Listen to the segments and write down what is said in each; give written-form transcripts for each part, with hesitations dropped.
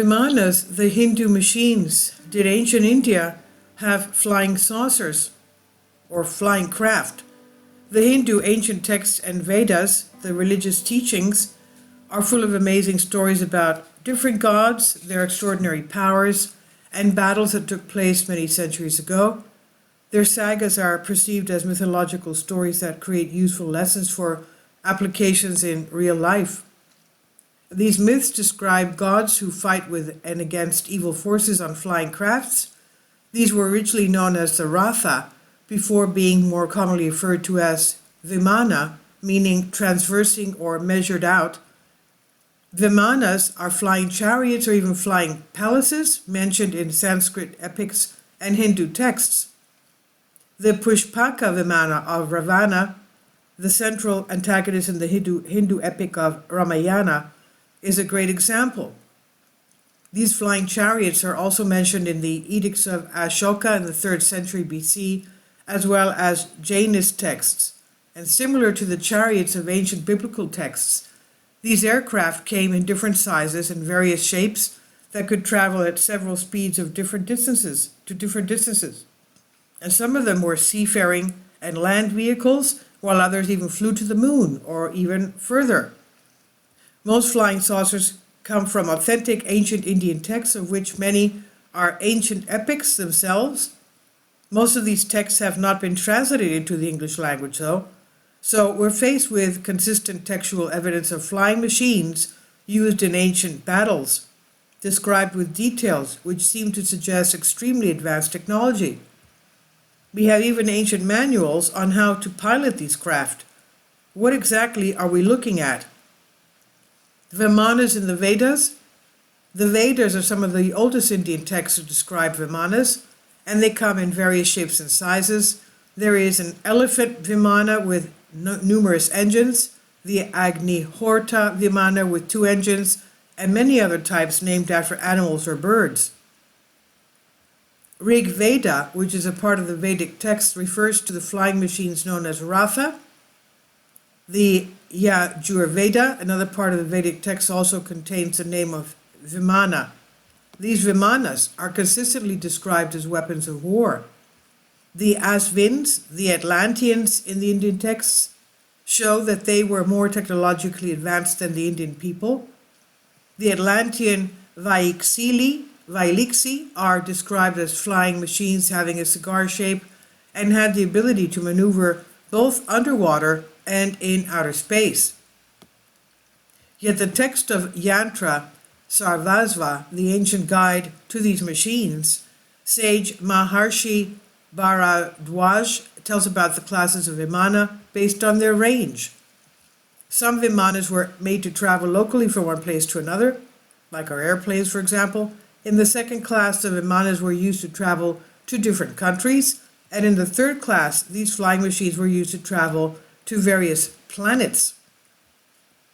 Vimanas, the Hindu machines, did ancient India have flying saucers or flying craft? The Hindu ancient texts and Vedas, the religious teachings, are full of amazing stories about different gods, their extraordinary powers, and battles that took place many centuries ago. Their sagas are perceived as mythological stories that create useful lessons for applications in real life. These myths describe gods who fight with and against evil forces on flying crafts. These were originally known as the Ratha, before being more commonly referred to as Vimana, meaning transversing or measured out. Vimanas are flying chariots or even flying palaces mentioned in Sanskrit epics and Hindu texts. The Pushpaka Vimana of Ravana, the central antagonist in the Hindu epic of Ramayana, is a great example. These flying chariots are also mentioned in the edicts of Ashoka in the 3rd century BC, as well as Jainist texts. And similar to the chariots of ancient biblical texts, these aircraft came in different sizes and various shapes that could travel at several speeds of different distances. And some of them were seafaring and land vehicles, while others even flew to the moon or even further. Most flying saucers come from authentic ancient Indian texts, of which many are ancient epics themselves. Most of these texts have not been translated into the English language, though. So we're faced with consistent textual evidence of flying machines used in ancient battles, described with details which seem to suggest extremely advanced technology. We have even ancient manuals on how to pilot these craft. What exactly are we looking at? Vimanas in the Vedas? The Vedas are some of the oldest Indian texts to describe Vimanas, and they come in various shapes and sizes. There is an elephant Vimana with numerous engines, the Agnihorta Vimana with 2 engines, and many other types named after animals or birds. Rig Veda, which is a part of the Vedic text, refers to the flying machines known as Ratha. The Yajurveda, another part of the Vedic text, also contains the name of Vimana. These Vimanas are consistently described as weapons of war. The Asvins, the Atlanteans in the Indian texts, show that they were more technologically advanced than the Indian people. The Atlantean Vaiksili are described as flying machines having a cigar shape and had the ability to maneuver both underwater and in outer space. Yet the text of Yantra Sarvasva, the ancient guide to these machines, sage Maharshi Bharadwaj tells about the classes of Vimana based on their range. Some Vimanas were made to travel locally from one place to another, like our airplanes, for example. In the 2nd class, the Vimanas were used to travel to different countries, and in the 3rd class, these flying machines were used to travel to various planets.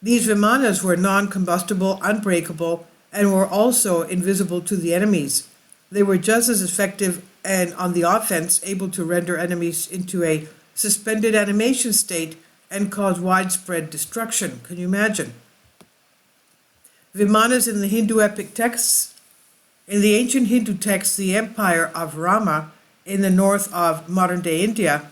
These Vimanas were non-combustible, unbreakable, and were also invisible to the enemies. They were just as effective and on the offense, able to render enemies into a suspended animation state and cause widespread destruction. Can you imagine? Vimanas in the Hindu epic texts. In the ancient Hindu texts, the empire of Rama in the north of modern-day India,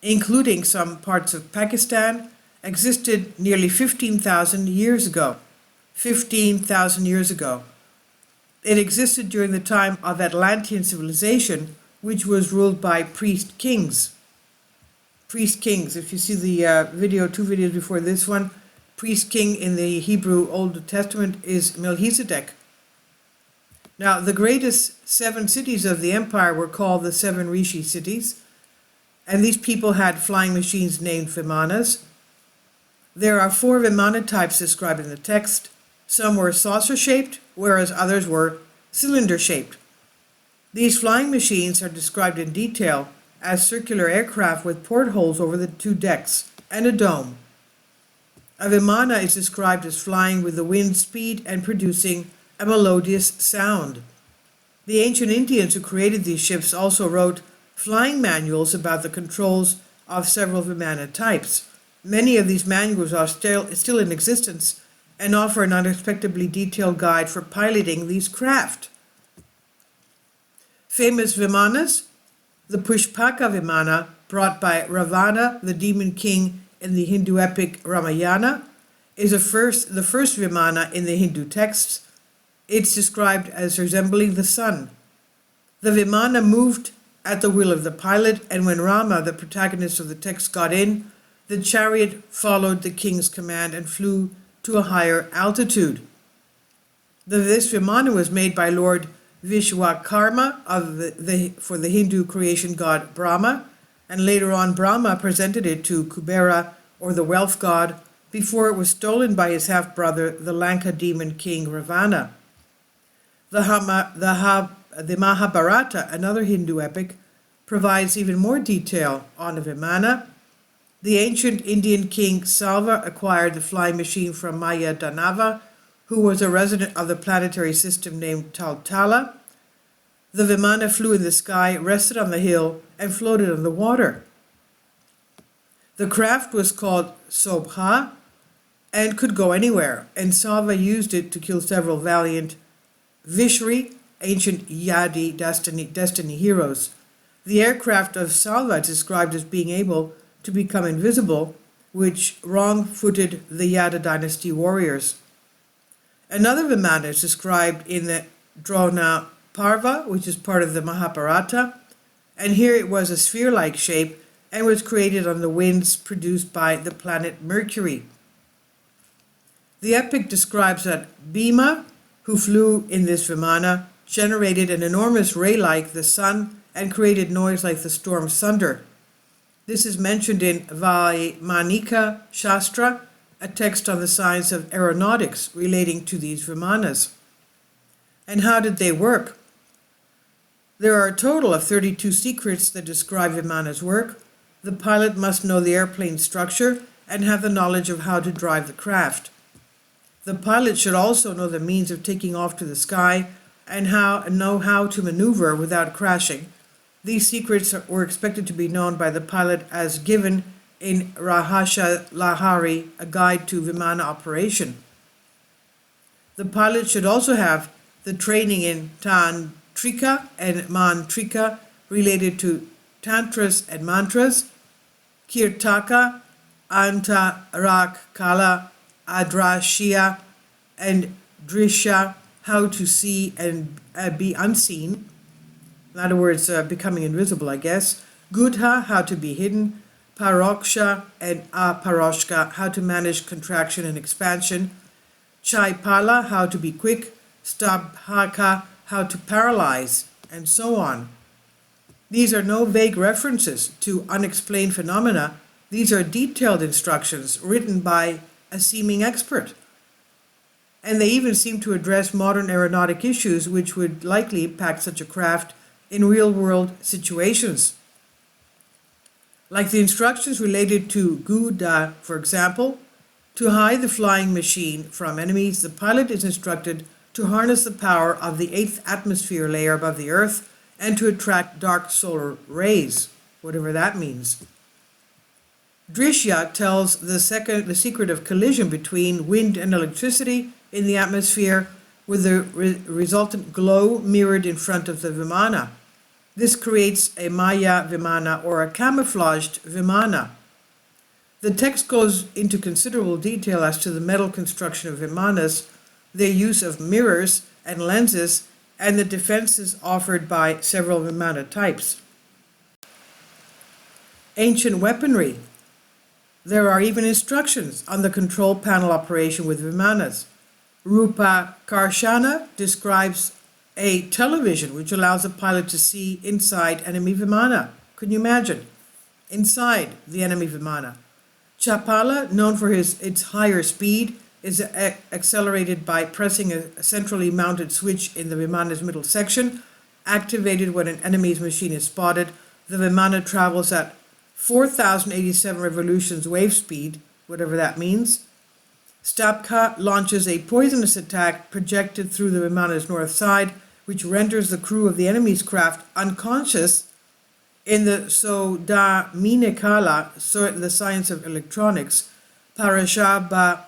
including some parts of Pakistan, existed nearly 15,000 years ago. 15,000 years ago. It existed during the time of Atlantean civilization, which was ruled by priest kings. Priest kings, if you see the video, 2 videos before this one, priest king in the Hebrew Old Testament is Melchizedek. Now, the greatest 7 cities of the empire were called the 7 Rishi cities, and these people had flying machines named Vimanas. There are 4 Vimana types described in the text. Some were saucer-shaped, whereas others were cylinder-shaped. These flying machines are described in detail as circular aircraft with portholes over the 2 decks and a dome. A Vimana is described as flying with the wind speed and producing a melodious sound. The ancient Indians who created these ships also wrote flying manuals about the controls of several Vimana types. Many of these manuals are still in existence and offer an unexpectedly detailed guide for piloting these craft. Famous Vimanas, the Pushpaka Vimana, brought by Ravana, the demon king in the Hindu epic Ramayana, is the first Vimana in the Hindu texts. It's described as resembling the sun. The Vimana moved at the will of the pilot, and when Rama, the protagonist of the text, got in, the chariot followed the king's command and flew to a higher altitude. This Vimana was made by Lord Vishwakarma for the Hindu creation god Brahma, and later on Brahma presented it to Kubera, or the wealth god, before it was stolen by his half-brother, the Lanka demon king Ravana. The Mahabharata, another Hindu epic, provides even more detail on the Vimana. The ancient Indian king Salva acquired the flying machine from Maya Danava, who was a resident of the planetary system named Taltala. The Vimana flew in the sky, rested on the hill, and floated on the water. The craft was called Sobha and could go anywhere, and Salva used it to kill several valiant Vishri, ancient Yadi destiny heroes. The aircraft of Salva is described as being able to become invisible, which wrong-footed the Yada dynasty warriors. Another Vimana is described in the Drona Parva, which is part of the Mahabharata, and here it was a sphere-like shape and was created on the winds produced by the planet Mercury. The epic describes that Bhima, who flew in this Vimana, generated an enormous ray like the sun and created noise like the storm's thunder. This is mentioned in Vaimanika Shastra, a text on the science of aeronautics relating to these Vimanas. And how did they work? There are a total of 32 secrets that describe Vimana's work. The pilot must know the airplane's structure and have the knowledge of how to drive the craft. The pilot should also know the means of taking off to the sky and know how to maneuver without crashing. These secrets were expected to be known by the pilot as given in Rahasya Lahari, a guide to Vimana operation. The pilot should also have the training in Tantrika and Mantrika related to Tantras and Mantras, Kirtaka, Antarak Kala, Adrashya, and Drisha, how to see and be unseen. In other words, becoming invisible, I guess. Gudha, how to be hidden. Paroksha and Aparoshka, how to manage contraction and expansion. Chaipala, how to be quick. Stabhaka, how to paralyze, and so on. These are no vague references to unexplained phenomena. These are detailed instructions written by a seeming expert. And they even seem to address modern aeronautic issues which would likely impact such a craft in real-world situations. Like the instructions related to Gudha, for example, to hide the flying machine from enemies, the pilot is instructed to harness the power of the 8th atmosphere layer above the Earth and to attract dark solar rays, whatever that means. Drishya tells the secret of collision between wind and electricity in the atmosphere, with the resultant glow mirrored in front of the Vimana. This creates a Maya Vimana, or a camouflaged Vimana. The text goes into considerable detail as to the metal construction of Vimanas, their use of mirrors and lenses, and the defenses offered by several Vimana types. Ancient weaponry. There are even instructions on the control panel operation with Vimanas. Rupa Karshana describes a television which allows a pilot to see inside enemy Vimana. Can you imagine? Inside the enemy Vimana. Chapala, known for its higher speed, is accelerated by pressing a centrally mounted switch in the Vimana's middle section. Activated when an enemy's machine is spotted, the Vimana travels at 4,087 revolutions wave speed, whatever that means. Stabka launches a poisonous attack projected through the Vimana's north side, which renders the crew of the enemy's craft unconscious. In the Sodaminikala, the science of electronics, Parashaba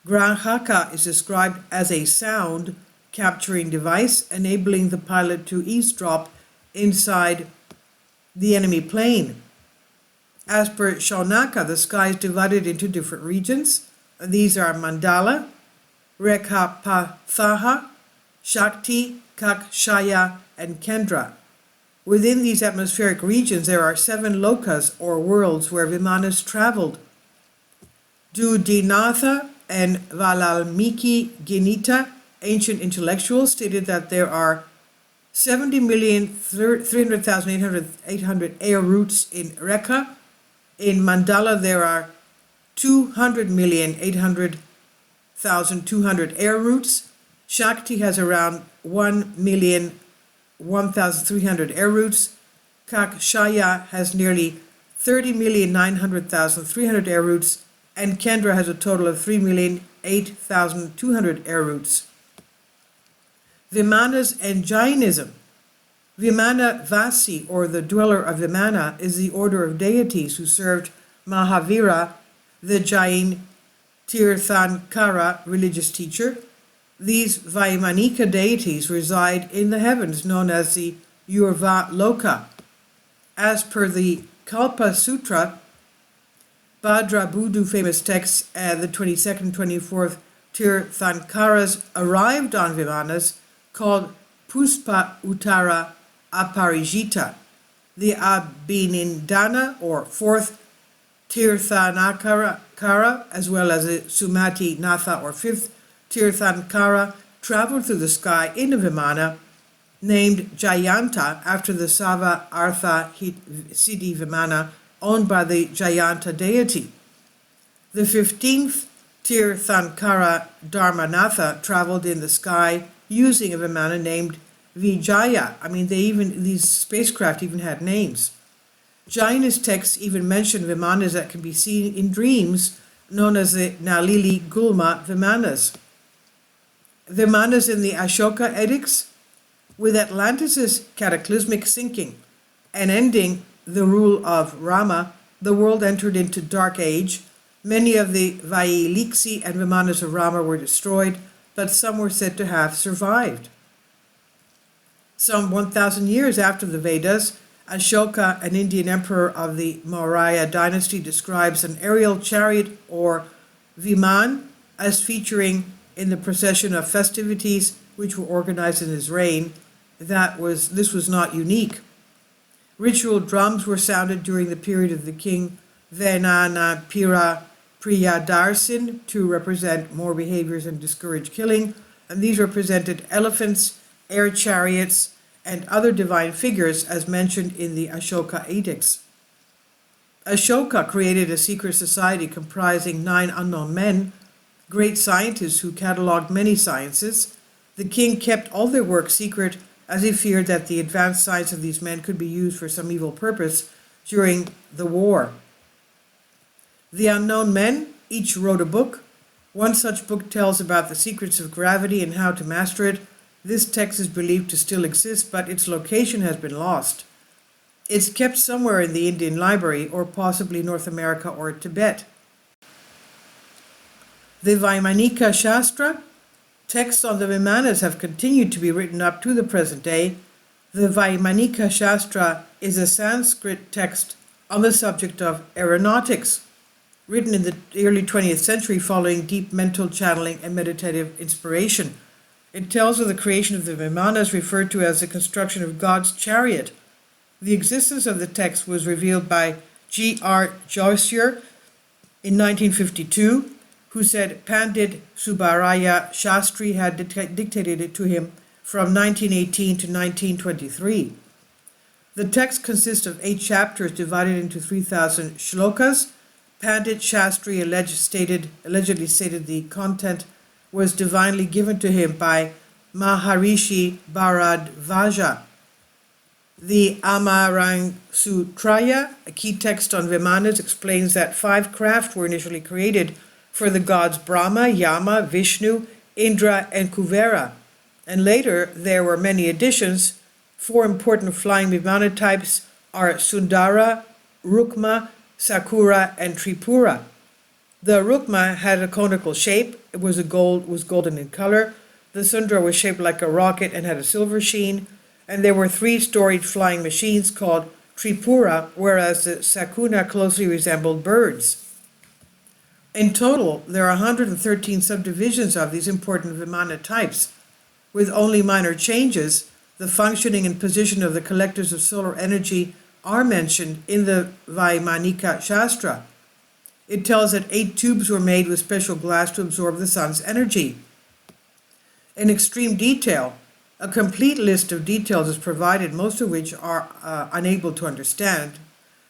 Grahaka is described as a sound capturing device enabling the pilot to eavesdrop inside the enemy plane. As per Shaunaka, the sky is divided into different regions. These are Mandala, Rekapathaha, Shakti, Kakshaya, and Kendra. Within these atmospheric regions, there are 7 lokas or worlds where Vimanas traveled. Dudinatha and Valalmiki Ginita, ancient intellectuals, stated that there are 70,300,800 air routes in Reka. In Mandala, there are 200,800,200 air routes. Shakti has around 1,001,300 air routes. Kakshaya has nearly 30,900,300 air routes. And Kendra has a total of 3,008,200 air routes. Vimanas and Jainism. Vimana Vasi, or the dweller of Vimana, is the order of deities who served Mahavira, the Jain Tirthankara religious teacher. These Vaimanika deities reside in the heavens, known as the Urva Loka. As per the Kalpa Sutra, Bhadra Buddhu famous texts, the 22nd and 24th Tirthankaras arrived on Vimanas called Puspa Uttara Aparijita. The Abhinindana, or 4th Tirthankara, as well as the Sumati Natha, or 5th Tirthankara, traveled through the sky in a Vimana named Jayanta after the Sava Artha Siddhi Vimana owned by the Jayanta deity. The 15th Tirthankara Dharmanatha traveled in the sky using a Vimana named Vijaya. These spacecraft even had names. Jainist texts even mention Vimanas that can be seen in dreams, known as the Nalili Gulma Vimanas. Vimanas in the Ashoka edicts. With Atlantis' cataclysmic sinking and ending the rule of Rama, the world entered into dark age. Many of the Vailiksi and Vimanas of Rama were destroyed, but some were said to have survived. Some 1,000 years after the Vedas, Ashoka, an Indian emperor of the Maurya dynasty, describes an aerial chariot, or Viman, as featuring in the procession of festivities which were organized in his reign. This was not unique. Ritual drums were sounded during the period of the king Venanapira Priyadarsin to represent more behaviors and discourage killing, and these represented elephants, air chariots, and other divine figures as mentioned in the Ashoka edicts. Ashoka created a secret society comprising 9 unknown men, great scientists who cataloged many sciences. The king kept all their work secret as he feared that the advanced science of these men could be used for some evil purpose during the war. The unknown men each wrote a book. One such book tells about the secrets of gravity and how to master it. This text is believed to still exist, but its location has been lost. It's kept somewhere in the Indian Library, or possibly North America or Tibet. The Vaimanika Shastra. Texts on the Vimanas have continued to be written up to the present day. The Vaimanika Shastra is a Sanskrit text on the subject of aeronautics, written in the early 20th century following deep mental channeling and meditative inspiration. It tells of the creation of the Vimanas, referred to as the construction of God's chariot. The existence of the text was revealed by G.R. Joycer in 1952, who said Pandit Subbaraya Shastri had dictated it to him from 1918 to 1923. The text consists of 8 chapters divided into 3,000 shlokas. Pandit Shastri allegedly stated the content was divinely given to him by Maharishi Bharadvaja. The Amarang Sutraya, a key text on Vimanas, explains that 5 craft were initially created for the gods Brahma, Yama, Vishnu, Indra, and Kuvera. And later there were many additions. 4 important flying Vimana types are Sundara, Rukma, Sakura, and Tripura. The Rukma had a conical shape. It was golden in color. The Sundra was shaped like a rocket and had a silver sheen. And there were three-storied flying machines called Tripura, whereas the Sakuna closely resembled birds. In total, there are 113 subdivisions of these important Vimana types. With only minor changes, the functioning and position of the collectors of solar energy are mentioned in the Vaimanika Shastra. It tells that 8 tubes were made with special glass to absorb the sun's energy. In extreme detail, a complete list of details is provided, most of which are unable to understand.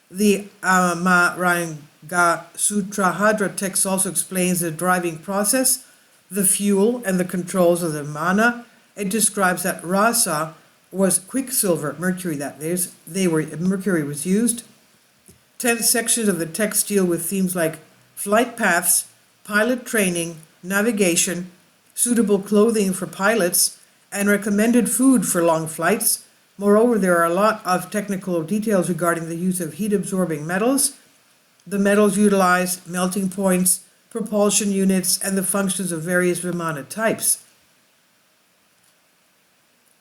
The Amaranga Sutrahadra text also explains the driving process, the fuel, and the controls of the Vimana. It describes that rasa was quicksilver, mercury that is, mercury was used. 10 sections of the text deal with themes like flight paths, pilot training, navigation, suitable clothing for pilots, and recommended food for long flights. Moreover, there are a lot of technical details regarding the use of heat-absorbing metals, the metals utilized, melting points, propulsion units, and the functions of various Vimana types.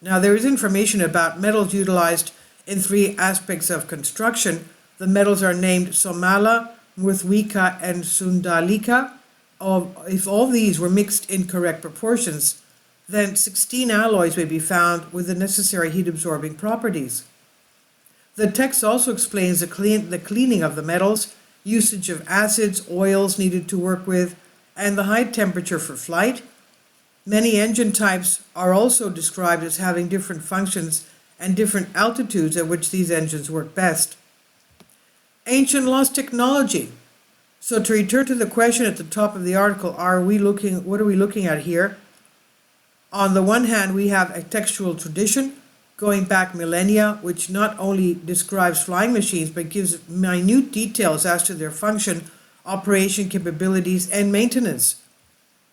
Now, there is information about metals utilized in 3 aspects of construction. The metals are named Somala, Murthwika, and Sundalika. If all these were mixed in correct proportions, then 16 alloys may be found with the necessary heat-absorbing properties. The text also explains the cleaning of the metals, usage of acids, oils needed to work with, and the high temperature for flight. Many engine types are also described as having different functions and different altitudes at which these engines work best. Ancient lost technology. So to return to the question at the top of the article, what are we looking at here? On the one hand, we have a textual tradition going back millennia, which not only describes flying machines, but gives minute details as to their function, operation capabilities, and maintenance.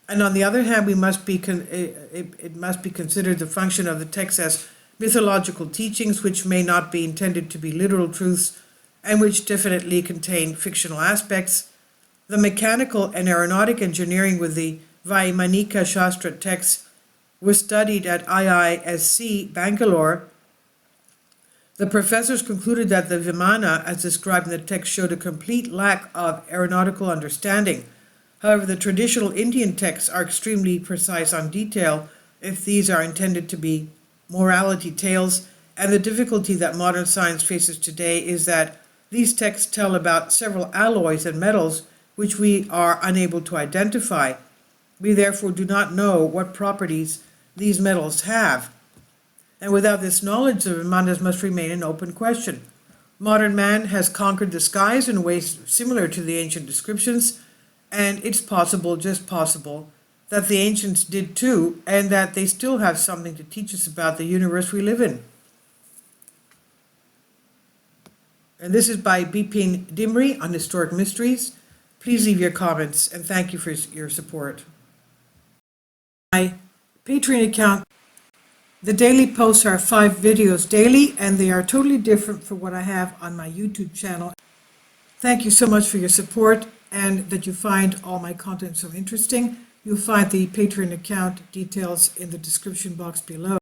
And on the other hand, it must be considered the function of the text as mythological teachings, which may not be intended to be literal truths, and which definitely contain fictional aspects. The mechanical and aeronautic engineering with the Vaimanika Shastra text was studied at IISC Bangalore. The professors concluded that the Vimana, as described in the text, showed a complete lack of aeronautical understanding. However, the traditional Indian texts are extremely precise on detail, if these are intended to be morality tales, and the difficulty that modern science faces today is that these texts tell about several alloys and metals which we are unable to identify. We therefore do not know what properties these metals have. And without this knowledge, the Vimanas must remain an open question. Modern man has conquered the skies in ways similar to the ancient descriptions, and it's possible, just possible, that the ancients did too, and that they still have something to teach us about the universe we live in. And this is by Bipin Dimri on Historic Mysteries. Please leave your comments, and thank you for your support. My Patreon account. The daily posts are 5 videos daily, and they are totally different from what I have on my YouTube channel. Thank you so much for your support, and that you find all my content so interesting. You'll find the Patreon account details in the description box below.